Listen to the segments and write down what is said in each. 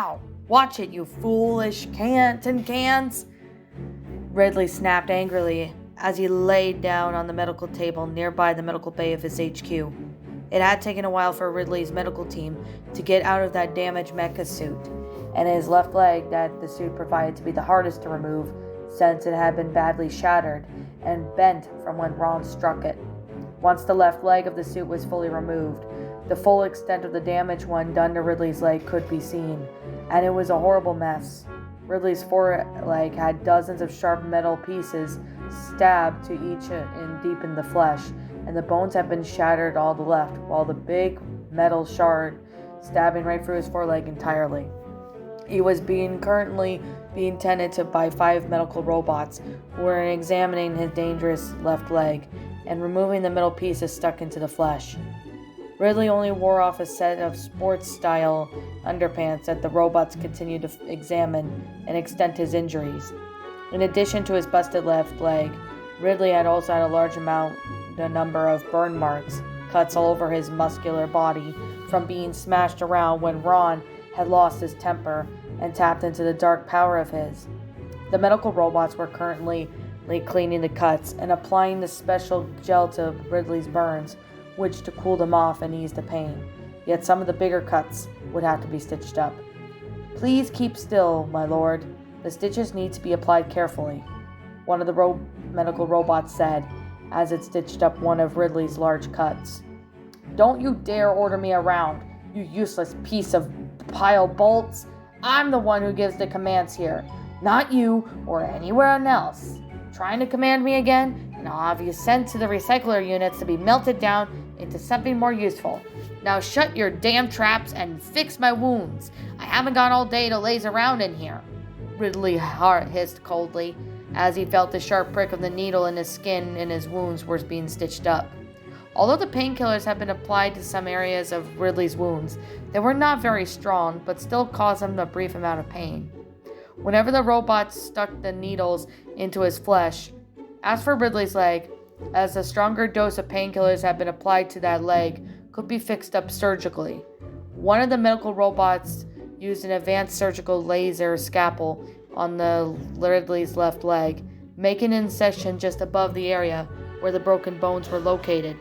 Now, watch it, you foolish cans. Ridley snapped angrily as he laid down on the medical table nearby the medical bay of his HQ. It had taken a while for Ridley's medical team to get out of that damaged mecha suit, and his left leg that the suit provided to be the hardest to remove since it had been badly shattered and bent from when Ron struck it. Once the left leg of the suit was fully removed, the full extent of the damage one done to Ridley's leg could be seen, and it was a horrible mess. Ridley's foreleg had dozens of sharp metal pieces stabbed to each in deep in the flesh, and the bones had been shattered all the left, while the big metal shard stabbing right through his foreleg entirely. He was currently being tended to by 5 medical robots who were examining his dangerous left leg and removing the metal pieces stuck into the flesh. Ridley only wore off a set of sports-style underpants that the robots continued to examine and extend his injuries. In addition to his busted left leg, Ridley had also had a number of burn marks, cuts all over his muscular body from being smashed around when Ron had lost his temper and tapped into the dark power of his. The medical robots were currently cleaning the cuts and applying the special gel to Ridley's burns, which to cool them off and ease the pain. Yet some of the bigger cuts would have to be stitched up. "Please keep still, my lord. The stitches need to be applied carefully," one of the medical robots said as it stitched up one of Ridley's large cuts. "Don't you dare order me around, you useless piece of pile bolts. I'm the one who gives the commands here, not you or anyone else. Trying to command me again, and I'll have you sent to the recycler units to be melted down into something more useful. Now shut your damn traps and fix my wounds. I haven't got all day to laze around in here," Ridley hissed coldly as he felt the sharp prick of the needle in his skin and his wounds were being stitched up. Although the painkillers had been applied to some areas of Ridley's wounds, they were not very strong, but still caused him a brief amount of pain. Whenever the robots stuck the needles into his flesh, as for Ridley's leg, as a stronger dose of painkillers had been applied to that leg, could be fixed up surgically. One of the medical robots used an advanced surgical laser scalpel on the Ridley's left leg, making an incision just above the area where the broken bones were located.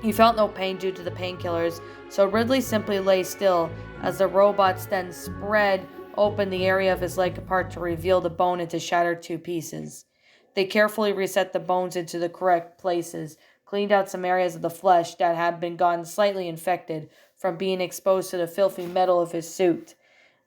He felt no pain due to the painkillers, so Ridley simply lay still as the robots then spread open the area of his leg apart to reveal the bone into shattered 2 pieces. They carefully reset the bones into the correct places, cleaned out some areas of the flesh that had been gotten slightly infected from being exposed to the filthy metal of his suit.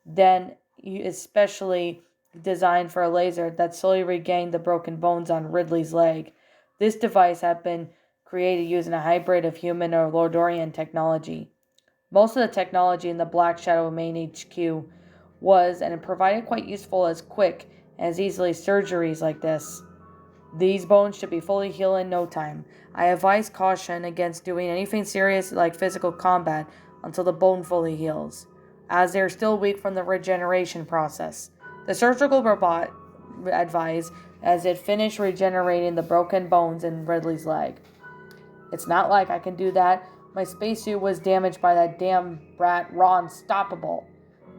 Then, especially designed for a laser that slowly regained the broken bones on Ridley's leg. This device had been created using a hybrid of human or Lordorian technology. Most of the technology in the Black Shadow main HQ was and provided quite useful as quick and as easily surgeries like this. These bones should be fully healed in no time. I advise caution against doing anything serious like physical combat until the bone fully heals, as they are still weak from the regeneration process. The surgical robot advised as it finished regenerating the broken bones in Ridley's leg. "It's not like I can do that. My spacesuit was damaged by that damn brat Ron Stoppable,"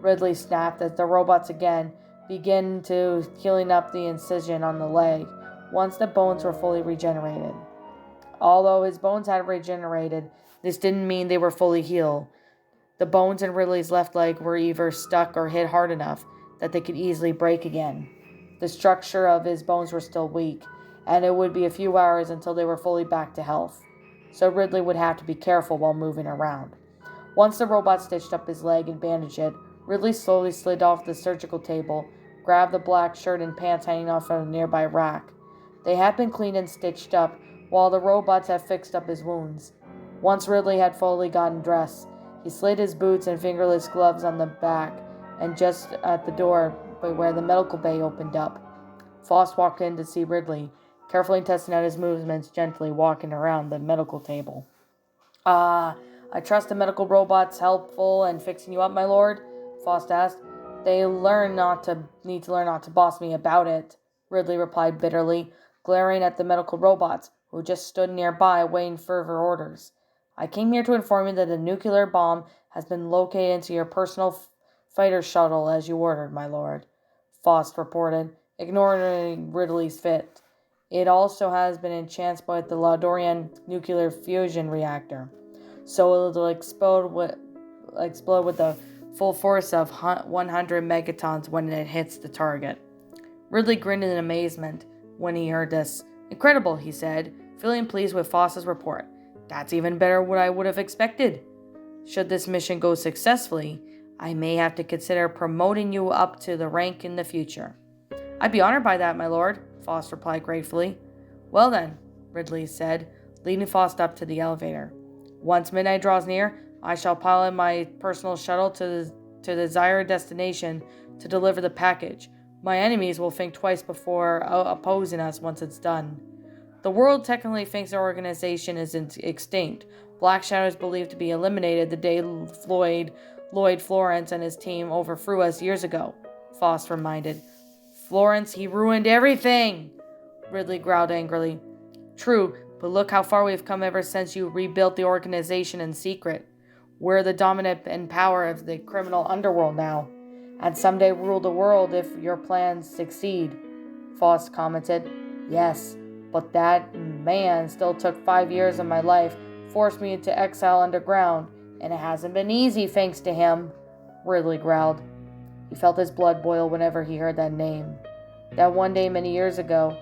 Ridley snapped as the robots again began to healing up the incision on the leg once the bones were fully regenerated. Although his bones had regenerated, this didn't mean they were fully healed. The bones in Ridley's left leg were either stuck or hit hard enough that they could easily break again. The structure of his bones were still weak, and it would be a few hours until they were fully back to health. So Ridley would have to be careful while moving around. Once the robot stitched up his leg and bandaged it, Ridley slowly slid off the surgical table, grabbed the black shirt and pants hanging off from a nearby rack. They had been cleaned and stitched up, while the robots had fixed up his wounds. Once Ridley had fully gotten dressed, he slid his boots and fingerless gloves on the back, and just at the door where the medical bay opened up, Foss walked in to see Ridley, carefully testing out his movements, gently walking around the medical table. I trust the medical robots helpful in fixing you up, my lord?" Foss asked. They need to learn not to boss me about it," Ridley replied bitterly, glaring at the medical robots, who just stood nearby waiting further orders. "I came here to inform you that a nuclear bomb has been located into your personal Fighter shuttle, as you ordered, my lord, Faust reported, ignoring Ridley's fit. It also has been enhanced by the Laudorian nuclear fusion reactor, so it'll explode with the full force of 100 megatons when it hits the target. Ridley grinned in amazement when he heard this. Incredible, he said, feeling pleased with Faust's report. That's even better than what I would have expected. Should this mission go successfully, I may have to consider promoting you up to the rank in the future. I'd be honored by that, my lord, Faust replied gratefully. Well then, Ridley said, leading Faust up to the elevator. Once midnight draws near, I shall pilot my personal shuttle to the desired destination to deliver the package. My enemies will think twice before opposing us once it's done. The world technically thinks their organization is extinct. Black Shadow is believed to be eliminated the day Lloyd Florence and his team overthrew us years ago, Faust reminded. Florence, he ruined everything, Ridley growled angrily. True, but look how far we've come ever since you rebuilt the organization in secret. We're the dominant and power of the criminal underworld now, and someday rule the world if your plans succeed, Faust commented. Yes, but that man still took 5 years of my life, forced me into exile underground, and it hasn't been easy thanks to him, Ridley growled. He felt his blood boil whenever he heard that name. That one day many years ago,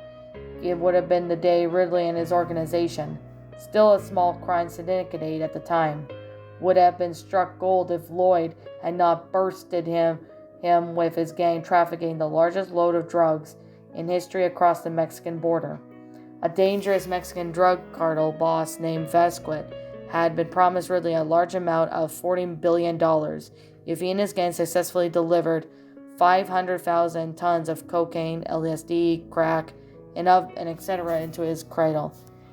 it would have been the day Ridley and his organization, still a small crime syndicate at the time, would have been struck gold if Lloyd had not bursted him with his gang trafficking the largest load of drugs in history across the Mexican border. A dangerous Mexican drug cartel boss named Vasquez had been promised Ridley a large amount of $40 billion if he and his gang successfully delivered 500,000 tons of cocaine, LSD, crack, and etc. into his cradle.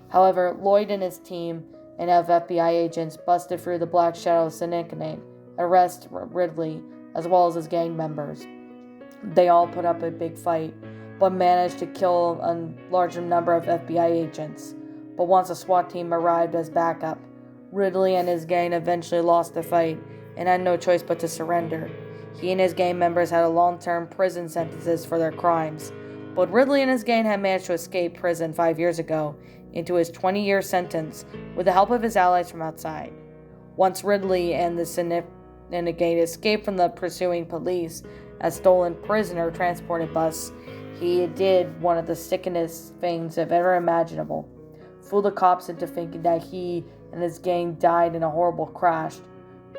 However, Lloyd and his team and FBI agents busted through the Black Shadow syndicate, arrest Ridley, as well as his gang members. They all put up a big fight, but managed to kill a large number of FBI agents. But once a SWAT team arrived as backup, Ridley and his gang eventually lost the fight and had no choice but to surrender. He and his gang members had a long-term prison sentences for their crimes, but Ridley and his gang had managed to escape prison 5 years ago into his 20-year sentence with the help of his allies from outside. Once Ridley and the syndicate escaped from the pursuing police, a stolen prisoner transported bus, he did one of the sickenest things ever imaginable. Fooled the cops into thinking that he and his gang died in a horrible crash.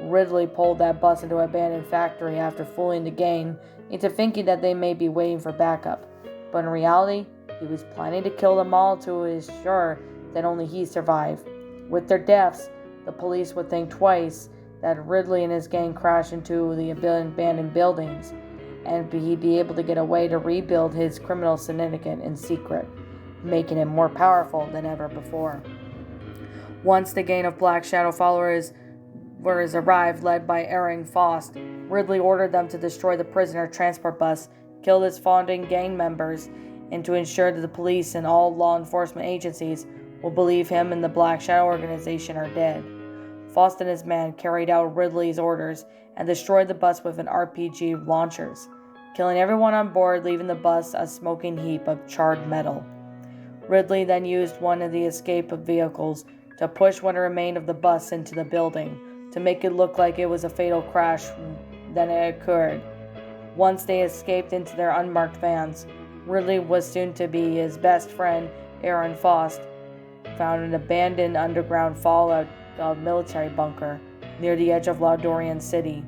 Ridley pulled that bus into an abandoned factory after fooling the gang into thinking that they may be waiting for backup. But in reality, he was planning to kill them all to ensure that only he survived. With their deaths, the police would think twice that Ridley and his gang crashed into the abandoned buildings, and he'd be able to get away to rebuild his criminal syndicate in secret, making it more powerful than ever before. Once the gang of Black Shadow followers arrived, led by erring Faust, Ridley ordered them to destroy the prisoner transport bus, kill his founding gang members, and to ensure that the police and all law enforcement agencies will believe him and the Black Shadow organization are dead. Faust and his men carried out Ridley's orders and destroyed the bus with an RPG launchers, killing everyone on board, leaving the bus a smoking heap of charred metal. Ridley then used one of the escape vehicles to push what remained of the bus into the building, to make it look like it was a fatal crash then it occurred. Once they escaped into their unmarked vans, Ridley was soon to be his best friend, Aaron Faust, found an abandoned underground fallout military bunker near the edge of Laudorian City,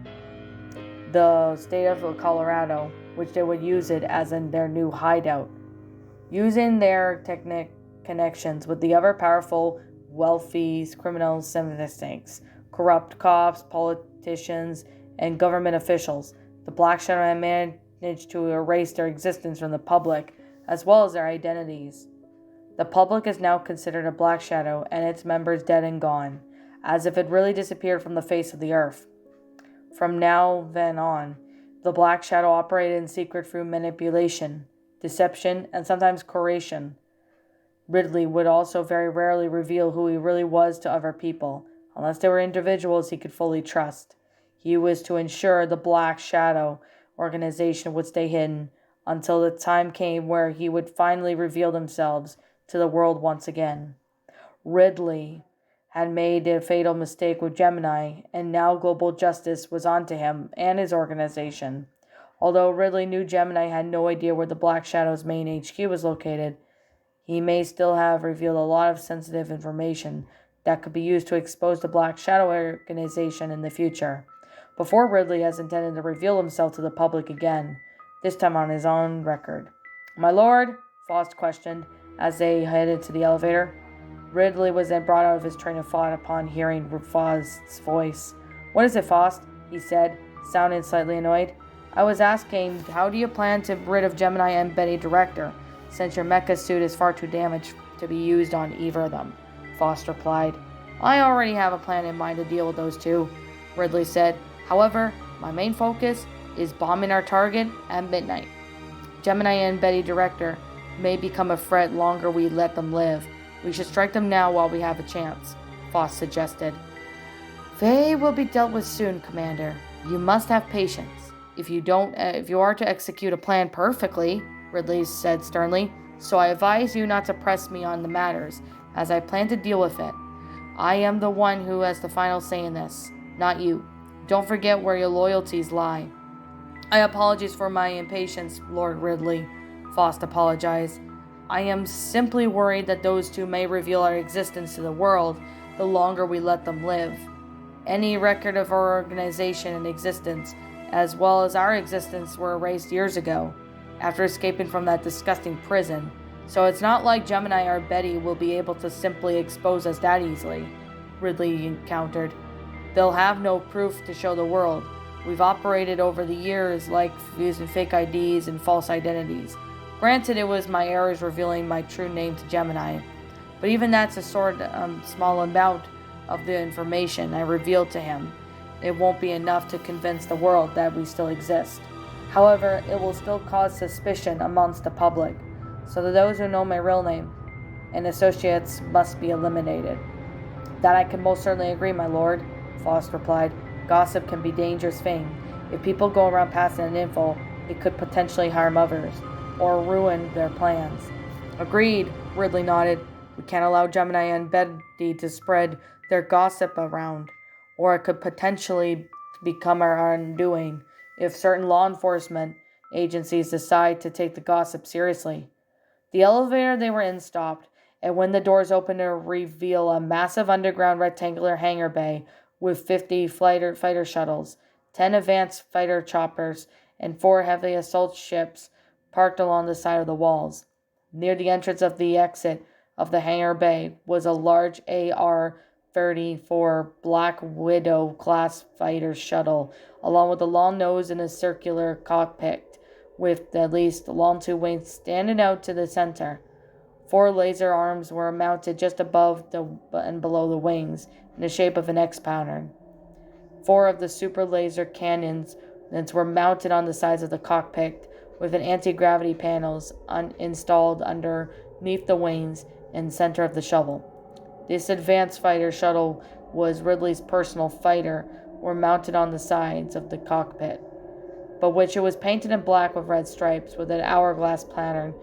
the state of Colorado, which they would use it as in their new hideout. Using their connections with the other powerful, wealthy criminal syndicates, corrupt cops, politicians, and government officials, the Black Shadow had managed to erase their existence from the public, as well as their identities. The public is now considered a Black Shadow and its members dead and gone, as if it really disappeared from the face of the earth. From now then on, the Black Shadow operated in secret through manipulation, deception, and sometimes coercion. Ridley would also very rarely reveal who he really was to other people, unless they were individuals he could fully trust. He was to ensure the Black Shadow organization would stay hidden until the time came where he would finally reveal themselves to the world once again. Ridley had made a fatal mistake with Gemini, and now global justice was onto him and his organization. Although Ridley knew Gemini had no idea where the Black Shadow's main HQ was located, he may still have revealed a lot of sensitive information that could be used to expose the Black Shadow organization in the future. Before Ridley has intended to reveal himself to the public again, this time on his own record. "My lord?" Faust questioned as they headed to the elevator. Ridley was then brought out of his train of thought upon hearing Faust's voice. "What is it, Faust?" he said, sounding slightly annoyed. "I was asking, how do you plan to get rid of Gemini and Betty Director, since your mecha suit is far too damaged to be used on either of them?" Faust replied. "I already have a plan in mind to deal with those two," Ridley said. "However, my main focus is bombing our target at midnight. Gemini and Betty Director may become a threat longer we let them live. We should strike them now while we have a chance," Faust suggested. "They will be dealt with soon, Commander. You must have patience. If you are to execute a plan perfectly," Ridley said sternly, "so I advise you not to press me on the matters, as I plan to deal with it. I am the one who has the final say in this, not you. Don't forget where your loyalties lie." "I apologize for my impatience, Lord Ridley," Faust apologized. "I am simply worried that those two may reveal our existence to the world the longer we let them live. Any record of our organization and existence, as well as our existence, were erased years ago, after escaping from that disgusting prison. So it's not like Gemini or Betty will be able to simply expose us that easily," Ridley countered. "They'll have no proof to show the world. We've operated over the years like using fake IDs and false identities. Granted, it was my errors revealing my true name to Gemini, but even that's a small amount of the information I revealed to him. It won't be enough to convince the world that we still exist. However, it will still cause suspicion amongst the public, so that those who know my real name and associates must be eliminated." "That I can most certainly agree, my lord," Faust replied. "Gossip can be a dangerous thing. If people go around passing an info, it could potentially harm others, or ruin their plans." "Agreed," Ridley nodded. "We can't allow Gemini and Betty to spread their gossip around, or it could potentially become our undoing if certain law enforcement agencies decide to take the gossip seriously." The elevator they were in stopped, and when the doors opened to reveal a massive underground rectangular hangar bay with 50 fighter shuttles, 10 advanced fighter choppers, and 4 heavy assault ships parked along the side of the walls. Near the entrance of the exit of the hangar bay was a large AR-34 Black Widow class fighter shuttle, along with a long nose and a circular cockpit, with at least long 2 wings standing out to the center. 4 laser arms were mounted just above and below the wings, in the shape of an X pattern. 4 of the super laser cannons were mounted on the sides of the cockpit, with an anti-gravity panels installed underneath the wings and center of the shuttle. This advanced fighter shuttle was Ridley's personal fighter, were mounted on the sides of the cockpit, but which it was painted in black with red stripes, with an hourglass pattern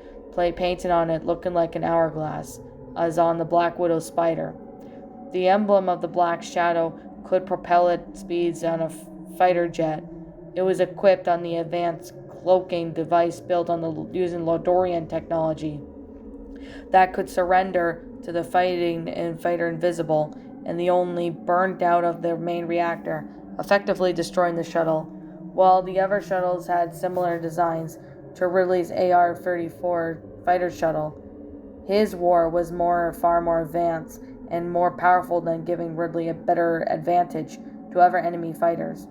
painted on it looking like an hourglass, as on the Black Widow spider. The emblem of the Black Shadow could propel its speeds on a fighter jet. It was equipped on the advanced cloaking device built on using Lodorian technology that could surrender to the fighter invisible, and the only burned out of their main reactor, effectively destroying the shuttle, while the other shuttles had similar designs to Ridley's AR-34 fighter shuttle. His war was far more advanced and more powerful than giving Ridley a better advantage to other enemy fighters.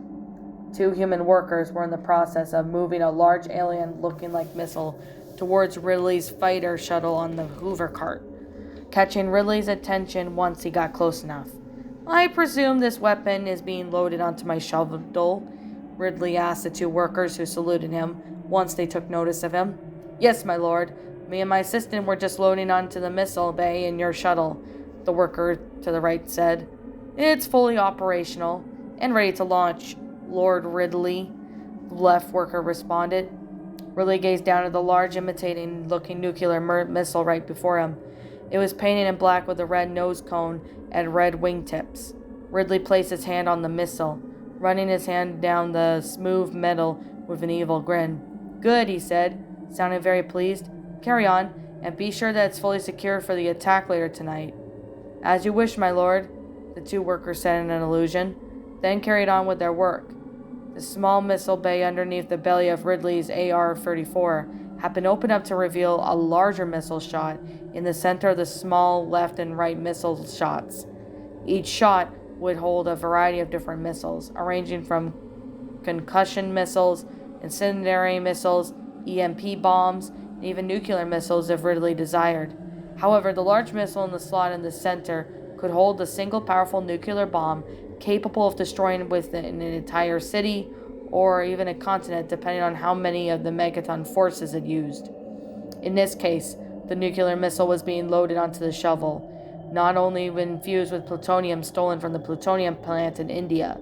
2 human workers were in the process of moving a large alien-looking like missile towards Ridley's fighter shuttle on the Hoover cart, catching Ridley's attention once he got close enough. "I presume this weapon is being loaded onto my shuttle?" Ridley asked the 2 workers who saluted him once they took notice of him. "Yes, my lord. Me and my assistant were just loading onto the missile bay in your shuttle," the worker to the right said. "It's fully operational and ready to launch Lord Ridley, the left worker responded. Ridley gazed down at the large, imitating-looking nuclear missile right before him. It was painted in black with a red nose cone and red wingtips. Ridley placed his hand on the missile, running his hand down the smooth metal with an evil grin. "Good," he said, sounding very pleased. "Carry on, and be sure that it's fully secured for the attack later tonight." "As you wish, my lord," the two workers said in an illusion, then carried on with their work. The small missile bay underneath the belly of Ridley's AR-34 had been opened up to reveal a larger missile shot in the center of the small left and right missile shots. Each shot would hold a variety of different missiles, ranging from concussion missiles, incendiary missiles, EMP bombs, and even nuclear missiles if Ridley desired. However, the large missile in the slot in the center could hold a single powerful nuclear bomb capable of destroying within an entire city or even a continent, depending on how many of the megaton forces it used. In this case, the nuclear missile was being loaded onto the shovel, not only infused with plutonium stolen from the plutonium plant in India,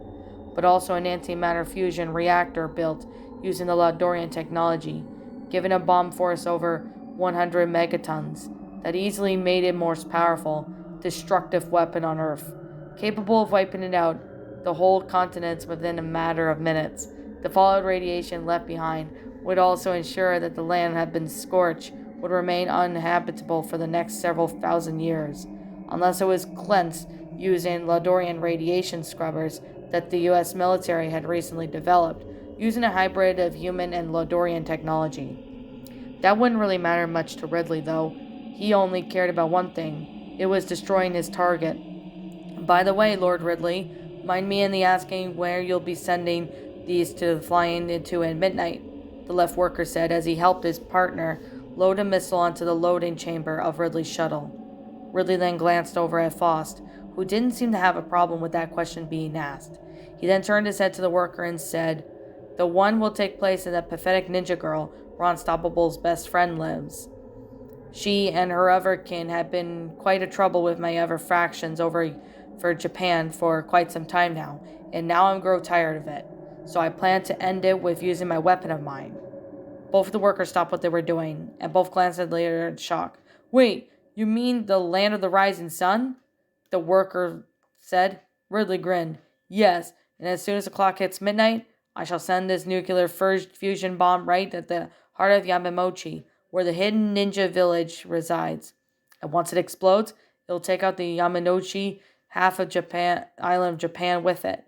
but also an antimatter fusion reactor built using the Lodorian technology, giving a bomb force over 100 megatons that easily made it most powerful, destructive weapon on Earth, capable of wiping it out, the whole continents within a matter of minutes. The fallout radiation left behind would also ensure that the land had been scorched would remain uninhabitable for the next several thousand years, unless it was cleansed using Lodorian radiation scrubbers that the U.S. military had recently developed, using a hybrid of human and Lodorian technology. That wouldn't really matter much to Ridley, though. He only cared about one thing. It was destroying his target. "By the way, Lord Ridley, mind me in the asking where you'll be sending these to flying into at midnight," the left worker said as he helped his partner load a missile onto the loading chamber of Ridley's shuttle. Ridley then glanced over at Faust, who didn't seem to have a problem with that question being asked. He then turned his head to the worker and said, "The one will take place in the pathetic ninja girl where Unstoppable's best friend lives. She and her other kin have been quite a trouble with my other fractions over for Japan for quite some time now, and now I'm grow tired of it. So I plan to end it with using my weapon of mine." Both of the workers stopped what they were doing, and both glanced at the leader in shock. "Wait, you mean the land of the rising sun?" the worker said. Ridley grinned. "Yes, and as soon as the clock hits midnight, I shall send this nuclear fusion bomb right at the heart of Yamamochi, where the hidden ninja village resides. And once it explodes, it'll take out the Yamamochi half of Japan, island of Japan with it."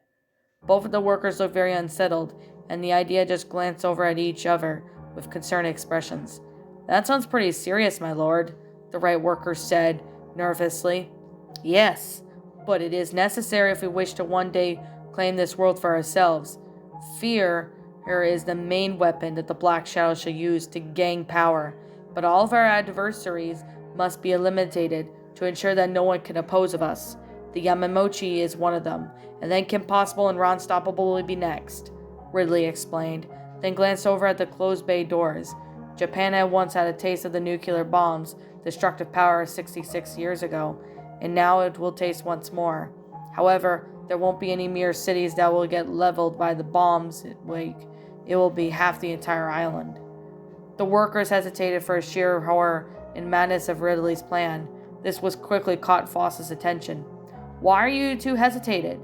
Both of the workers looked very unsettled, and the idea just glanced over at each other with concerned expressions. "That sounds pretty serious, my lord," the right worker said nervously. "Yes, but it is necessary if we wish to one day claim this world for ourselves. Fear here is the main weapon that the Black Shadow shall use to gain power, but all of our adversaries must be eliminated to ensure that no one can oppose of us. The Yamamochi is one of them, and then Kim Possible and Ron Stoppable will be next," Ridley explained, then glanced over at the closed bay doors. Japan had once had a taste of the nuclear bomb's destructive power 66 years ago, and now it will taste once more. However, there won't be any mere cities that will get leveled by the bomb's wake. It will be half the entire island. The workers hesitated for sheer horror and madness of Ridley's plan. This was quickly caught Faust's attention. "Why are you two hesitated?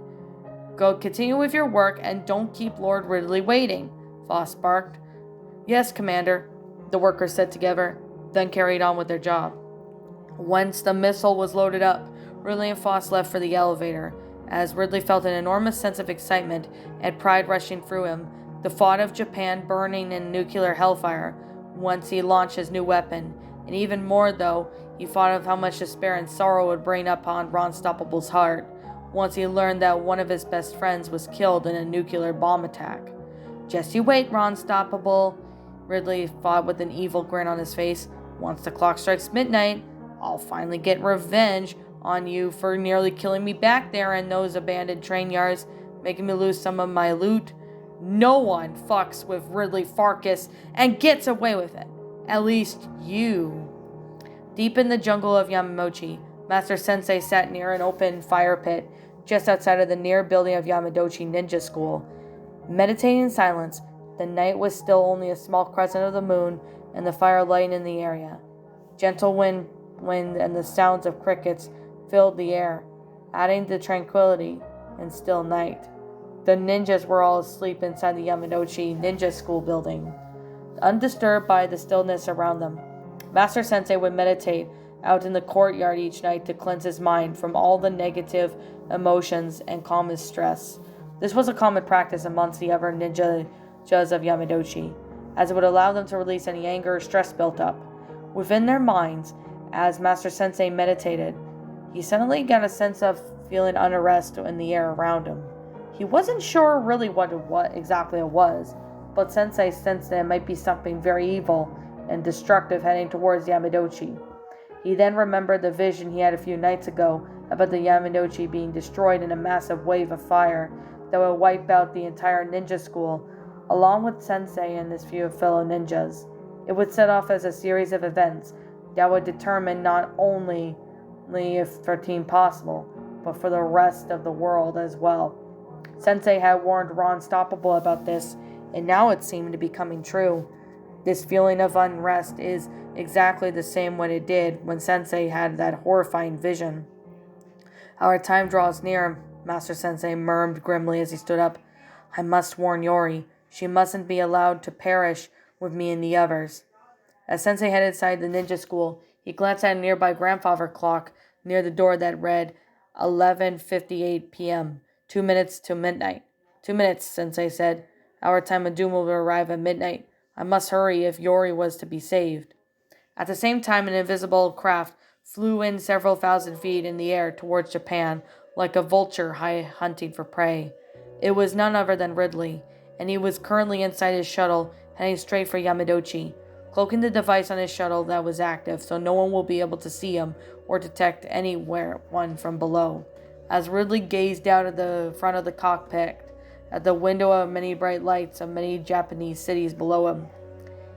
Go continue with your work and don't keep Lord Ridley waiting," Faust barked. "Yes, Commander," the workers said together, then carried on with their job. Once the missile was loaded up, Ridley and Faust left for the elevator. As Ridley felt an enormous sense of excitement and pride rushing through him, the thought of Japan burning in nuclear hellfire once he launched his new weapon, and even more though he thought of how much despair and sorrow would bring upon Ron Stoppable's heart once he learned that one of his best friends was killed in a nuclear bomb attack. "Just you wait, Ron Stoppable," Ridley thought with an evil grin on his face. "Once the clock strikes midnight, I'll finally get revenge on you for nearly killing me back there in those abandoned train yards, making me lose some of my loot. No one fucks with Ridley Farkas and gets away with it. At least you." Deep in the jungle of Yamamochi, Master Sensei sat near an open fire pit just outside of the near building of Yamamochi Ninja School. Meditating in silence, the night was still only a small crescent of the moon and the fire lighting in the area. Gentle wind and the sounds of crickets filled the air, adding to tranquility and still night. The ninjas were all asleep inside the Yamadochi Ninja School building, undisturbed by the stillness around them. Master Sensei would meditate out in the courtyard each night to cleanse his mind from all the negative emotions and calm his stress. This was a common practice amongst the other ninjas of Yamadochi, as it would allow them to release any anger or stress built up within their minds. As Master Sensei meditated, he suddenly got a sense of feeling unrest in the air around him. He wasn't sure really what exactly it was, but Sensei sensed that it might be something very evil and destructive heading towards Yamadochi. He then remembered the vision he had a few nights ago about the Yamadochi being destroyed in a massive wave of fire that would wipe out the entire ninja school, along with Sensei and his few fellow ninjas. It would set off as a series of events that would determine not only if for Team Possible, but for the rest of the world as well. Sensei had warned Ron Stoppable about this, and now it seemed to be coming true. This feeling of unrest is exactly the same what it did when Sensei had that horrifying vision. Our time draws near, Master Sensei murmured grimly as he stood up. I must warn Yori. She mustn't be allowed to perish with me and the others. As Sensei headed inside the ninja school, he glanced at a nearby grandfather clock near the door that read 11:58 p.m., 2 minutes to midnight. 2 minutes, Sensei said. Our time of doom will arrive at midnight. I must hurry if Yori was to be saved. At the same time, an invisible craft flew in several thousand feet in the air towards Japan, like a vulture hunting for prey. It was none other than Ridley, and he was currently inside his shuttle, heading straight for Yamadochi, cloaking the device on his shuttle that was active so no one will be able to see him or detect anyone from below. As Ridley gazed out at the front of the cockpit, at the window of many bright lights of many Japanese cities below him,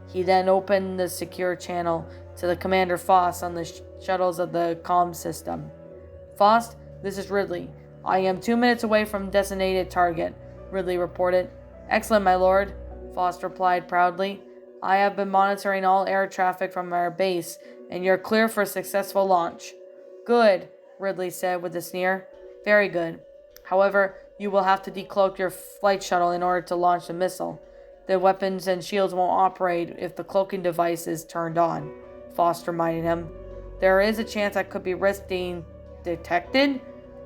he then opened the secure channel to the Commander Faust on the shuttles of the comm system. Faust, this is Ridley. I am 2 minutes away from designated target, Ridley reported. Excellent, my lord, Faust replied proudly. I have been monitoring all air traffic from our base, and you're clear for a successful launch. Good, Ridley said with a sneer. Very good. However, you will have to decloak your flight shuttle in order to launch the missile. The weapons and shields won't operate if the cloaking device is turned on, Faust reminded him. There is a chance I could be risking detected?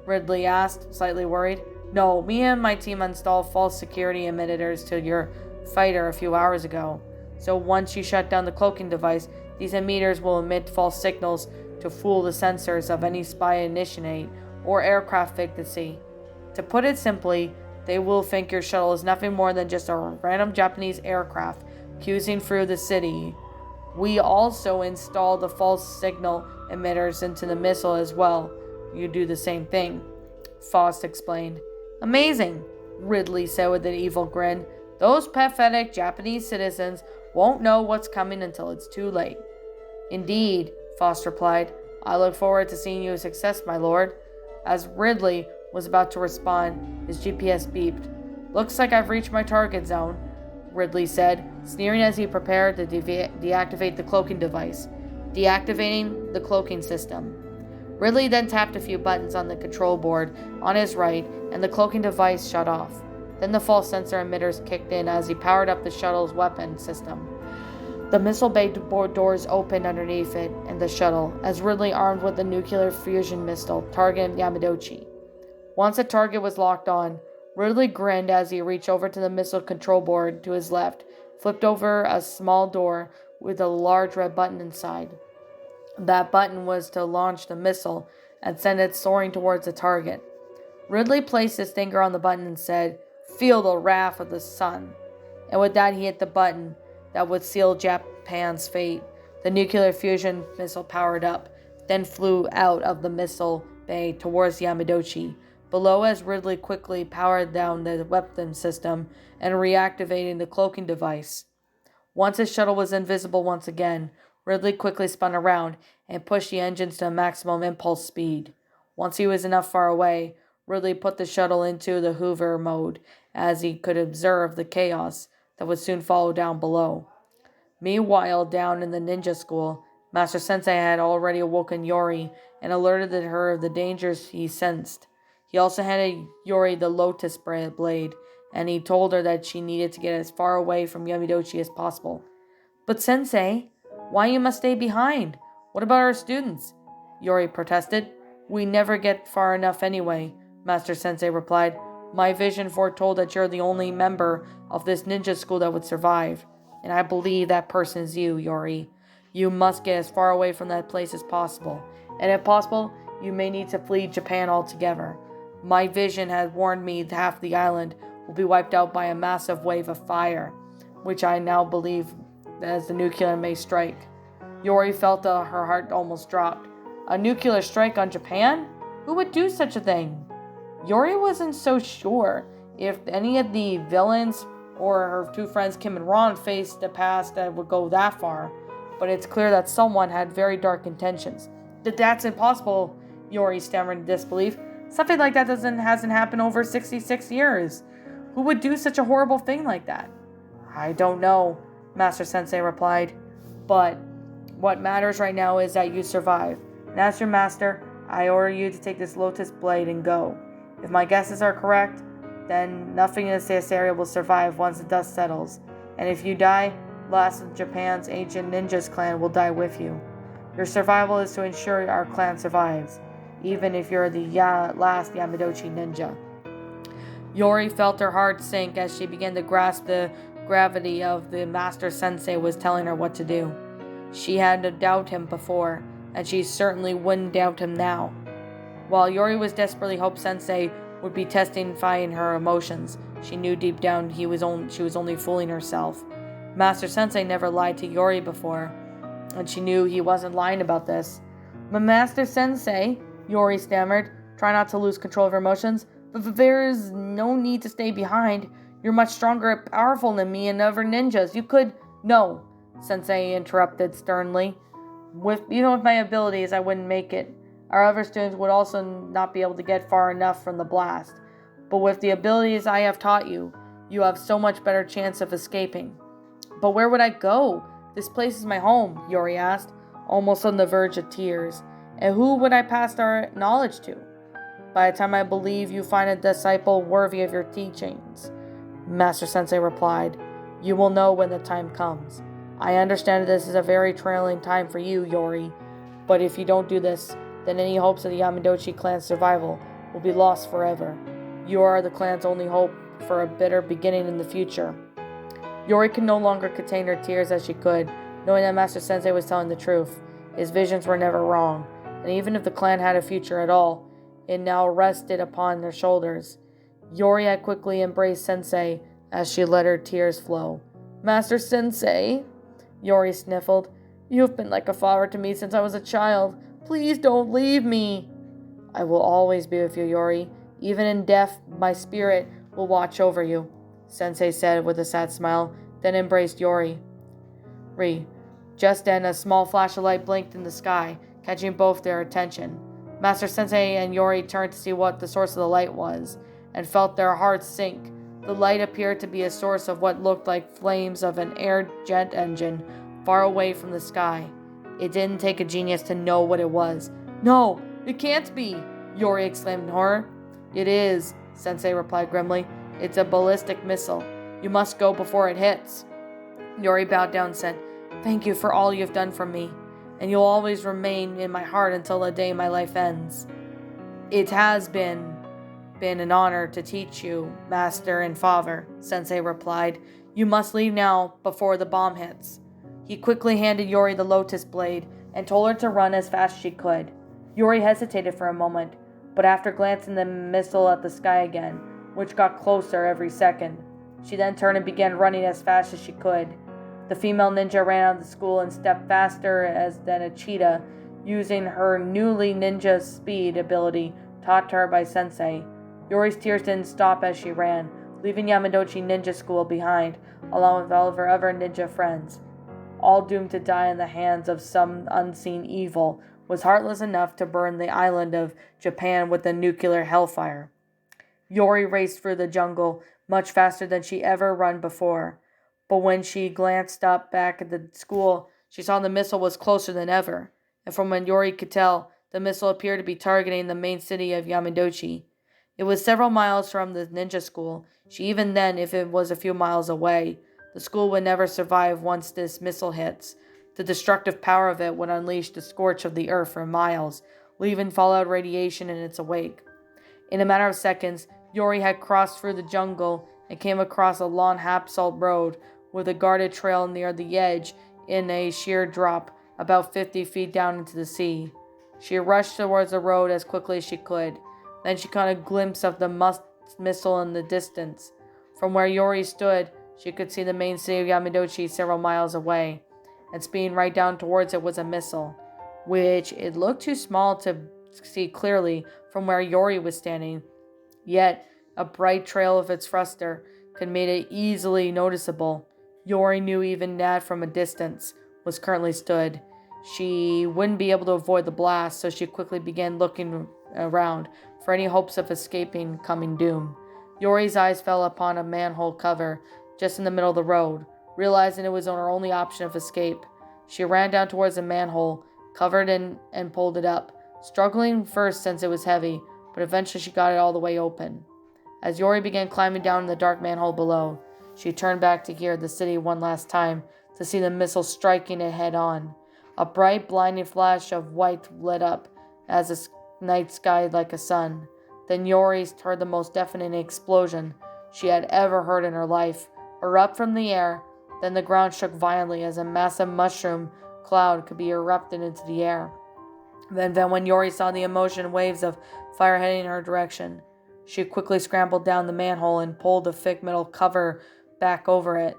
Ridley asked, slightly worried. No, me and my team installed false security emitters to your fighter a few hours ago. So once you shut down the cloaking device, these emitters will emit false signals to fool the sensors of any spy initiate or aircraft vacancy. To put it simply, they will think your shuttle is nothing more than just a random Japanese aircraft cruising through the city. We also install the false signal emitters into the missile as well. You do the same thing, Faust explained. Amazing, Ridley said with an evil grin. Those pathetic Japanese citizens won't know what's coming until it's too late. Indeed, Faust replied. I look forward to seeing you a success, my lord. As Ridley was about to respond, his GPS beeped. Looks like I've reached my target zone, Ridley said, sneering as he prepared to deactivate the cloaking device. Deactivating the cloaking system. Ridley then tapped a few buttons on the control board on his right, and the cloaking device shut off. Then the false sensor emitters kicked in as he powered up the shuttle's weapon system. The missile bay doors opened underneath it and the shuttle, as Ridley, armed with the nuclear fusion missile, targeted Yamadochi. Once the target was locked on, Ridley grinned as he reached over to the missile control board to his left, flipped over a small door with a large red button inside. That button was to launch the missile and send it soaring towards the target. Ridley placed his finger on the button and said, Feel the wrath of the sun. And with that he hit the button that would seal Japan's fate. The nuclear fusion missile powered up, then flew out of the missile bay towards Yamadochi. Below, as Ridley quickly powered down the weapon system and reactivating the cloaking device. Once his shuttle was invisible once again, Ridley quickly spun around and pushed the engines to maximum impulse speed. Once he was enough far away, Ridley put the shuttle into the hover mode as he could observe the chaos that would soon follow down below. Meanwhile, down in the ninja school, Master Sensei had already awoken Yori and alerted her of the dangers he sensed. He also handed Yori the lotus blade, and he told her that she needed to get as far away from Yamidochi as possible. "But Sensei, why you must stay behind? What about our students?" Yori protested. "We never get far enough anyway," Master Sensei replied. "My vision foretold that you're the only member of this ninja school that would survive. And I believe that person is you, Yori. You must get as far away from that place as possible. And if possible, you may need to flee Japan altogether. My vision had warned me that half the island will be wiped out by a massive wave of fire, which I now believe as the nuclear may strike." Yori felt her heart almost dropped. A nuclear strike on Japan? Who would do such a thing? Yori wasn't so sure if any of the villains or her two friends Kim and Ron faced a past that would go that far, but it's clear that someone had very dark intentions. "That's impossible," Yori stammered in disbelief. "Something like that hasn't happened over 66 years. Who would do such a horrible thing like that?" "I don't know," Master Sensei replied. "But what matters right now is that you survive. And as your master, I order you to take this lotus blade and go. If my guesses are correct, then nothing in this area will survive once the dust settles. And if you die, last of Japan's ancient ninjas clan will die with you. Your survival is to ensure our clan survives, even if you're the last Yamidochi ninja." Yori felt her heart sink as she began to grasp the gravity of the Master Sensei was telling her what to do. She had to doubt him before, and she certainly wouldn't doubt him now. While Yori was desperately hoping Sensei would be testifying her emotions, she knew deep down she was only fooling herself. Master Sensei never lied to Yori before, and she knew he wasn't lying about this. "But Master Sensei," Yori stammered, trying not to lose control of her emotions, "but there's no need to stay behind. You're much stronger and powerful than me and other ninjas. You could—" "No," Sensei interrupted sternly. Even with my abilities, I wouldn't make it. Our other students would also not be able to get far enough from the blast. But with the abilities I have taught you, you have so much better chance of escaping." "But where would I go? This place is my home," Yori asked, almost on the verge of tears. "And who would I pass our knowledge to? By the time I believe you find a disciple worthy of your teachings," Master Sensei replied. "You will know when the time comes. I understand this is a very trailing time for you, Yori, but if you don't do this, then any hopes of the Yamidochi clan's survival will be lost forever. You are the clan's only hope for a better beginning in the future." Yori could no longer contain her tears as she could, knowing that Master Sensei was telling the truth. His visions were never wrong, and even if the clan had a future at all, it now rested upon their shoulders. Yori had quickly embraced Sensei as she let her tears flow. "Master Sensei," Yori sniffled, "you have been like a father to me since I was a child. Please don't leave me." "I will always be with you, Yori. Even in death, my spirit will watch over you," Sensei said with a sad smile, then embraced Yori. Just then, a small flash of light blinked in the sky, catching both their attention. Master Sensei and Yori turned to see what the source of the light was, and felt their hearts sink. The light appeared to be a source of what looked like flames of an air jet engine far away from the sky. It didn't take a genius to know what it was. "No, it can't be!" Yori exclaimed in horror. "It is," Sensei replied grimly. "It's a ballistic missile. You must go before it hits." Yori bowed down and said, "Thank you for all you've done for me, and you'll always remain in my heart until the day my life ends." "It has been an honor to teach you, Master and Father," Sensei replied. "You must leave now before the bomb hits." He quickly handed Yori the lotus blade and told her to run as fast as she could. Yori hesitated for a moment, but after glancing the missile at the sky again, which got closer every second, she then turned and began running as fast as she could. The female ninja ran out of the school and stepped faster than a cheetah, using her newly ninja speed ability taught to her by Sensei. Yori's tears didn't stop as she ran, leaving Yamidochi Ninja School behind, along with all of her other ninja friends. All doomed to die in the hands of some unseen evil, was heartless enough to burn the island of Japan with a nuclear hellfire. Yori raced through the jungle, much faster than she ever run before. But when she glanced up back at the school, she saw the missile was closer than ever, and from what Yori could tell, the missile appeared to be targeting the main city of Yamadochi. It was several miles from the ninja school. Even then, if it was a few miles away, the school would never survive once this missile hits. The destructive power of it would unleash the scorch of the earth for miles, leaving fallout radiation in its wake. In a matter of seconds, Yori had crossed through the jungle and came across a long half-salt road with a guarded trail near the edge in a sheer drop about 50 feet down into the sea. She rushed towards the road as quickly as she could. Then she caught a glimpse of the missile in the distance. From where Yori stood, she could see the main city of Yamadochi several miles away, and speeding right down towards it was a missile, which it looked too small to see clearly from where Yori was standing. Yet, a bright trail of its thruster could make it easily noticeable. Yori knew even that from a distance was currently stood. She wouldn't be able to avoid the blast, so she quickly began looking around for any hopes of escaping coming doom. Yori's eyes fell upon a manhole cover just in the middle of the road. Realizing it was her only option of escape, she ran down towards the manhole, covered it, and pulled it up, struggling first since it was heavy, but eventually she got it all the way open. As Yori began climbing down in the dark manhole below, she turned back to hear the city one last time to see the missile striking it head on. A bright, blinding flash of white lit up as the night sky like a sun. Then Yori heard the most deafening explosion she had ever heard in her life erupt from the air. Then the ground shook violently as a massive mushroom cloud could be erupted into the air. Then when Yori saw the emotion waves of fire heading in her direction, she quickly scrambled down the manhole and pulled the thick metal cover back over it.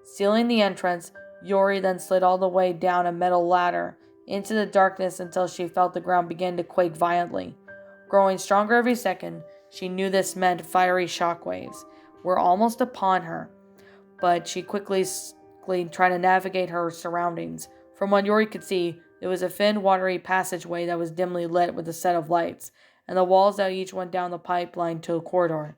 Sealing the entrance, Yori then slid all the way down a metal ladder into the darkness until she felt the ground begin to quake violently. Growing stronger every second, she knew this meant fiery shockwaves were almost upon her, but she quickly tried to navigate her surroundings. From what Yori could see, there was a thin, watery passageway that was dimly lit with a set of lights, and the walls that each went down the pipeline to a corridor.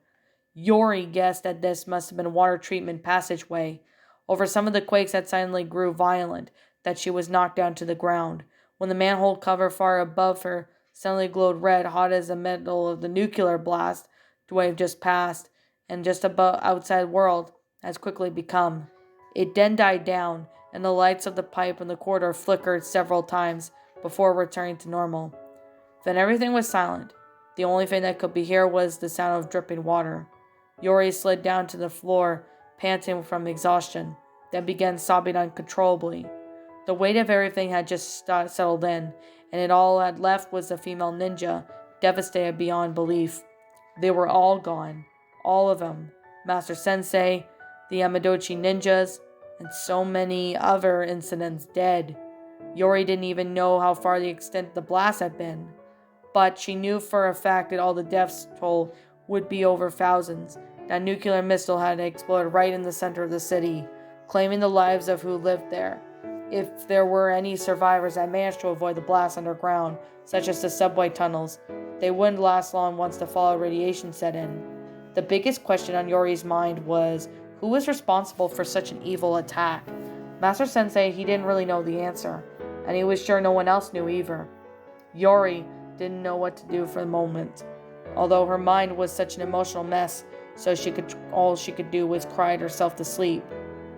Yori guessed that this must have been a water treatment passageway. Over some of the quakes that suddenly grew violent, that she was knocked down to the ground. When the manhole cover far above her suddenly glowed red hot as the metal of the nuclear blast wave just passed, and just above outside world has quickly become. It then died down, and the lights of the pipe in the corridor flickered several times before returning to normal. Then everything was silent. The only thing that could be heard was the sound of dripping water. Yori slid down to the floor, panting from exhaustion, then began sobbing uncontrollably. The weight of everything had just settled in, and it all had left was the female ninja, devastated beyond belief. They were all gone. All of them. Master Sensei, the Yamadochi ninjas, and so many other incidents dead. Yori didn't even know how far the extent of the blast had been, but she knew for a fact that all the deaths toll would be over thousands. That nuclear missile had exploded right in the center of the city, claiming the lives of who lived there. If there were any survivors that managed to avoid the blast underground, such as the subway tunnels, they wouldn't last long once the fallout radiation set in. The biggest question on Yori's mind was, who was responsible for such an evil attack? Master Sensei, he didn't really know the answer, and he was sure no one else knew either. Yori didn't know what to do for the moment. Although her mind was such an emotional mess, so all she could do was cry herself to sleep.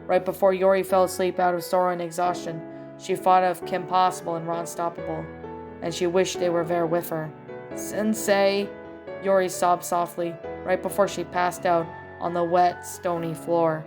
Right before Yori fell asleep out of sorrow and exhaustion, she thought of Kim Possible and Ron Stoppable, and she wished they were there with her. "Sensei," Yori sobbed softly, right before she passed out on the wet, stony floor.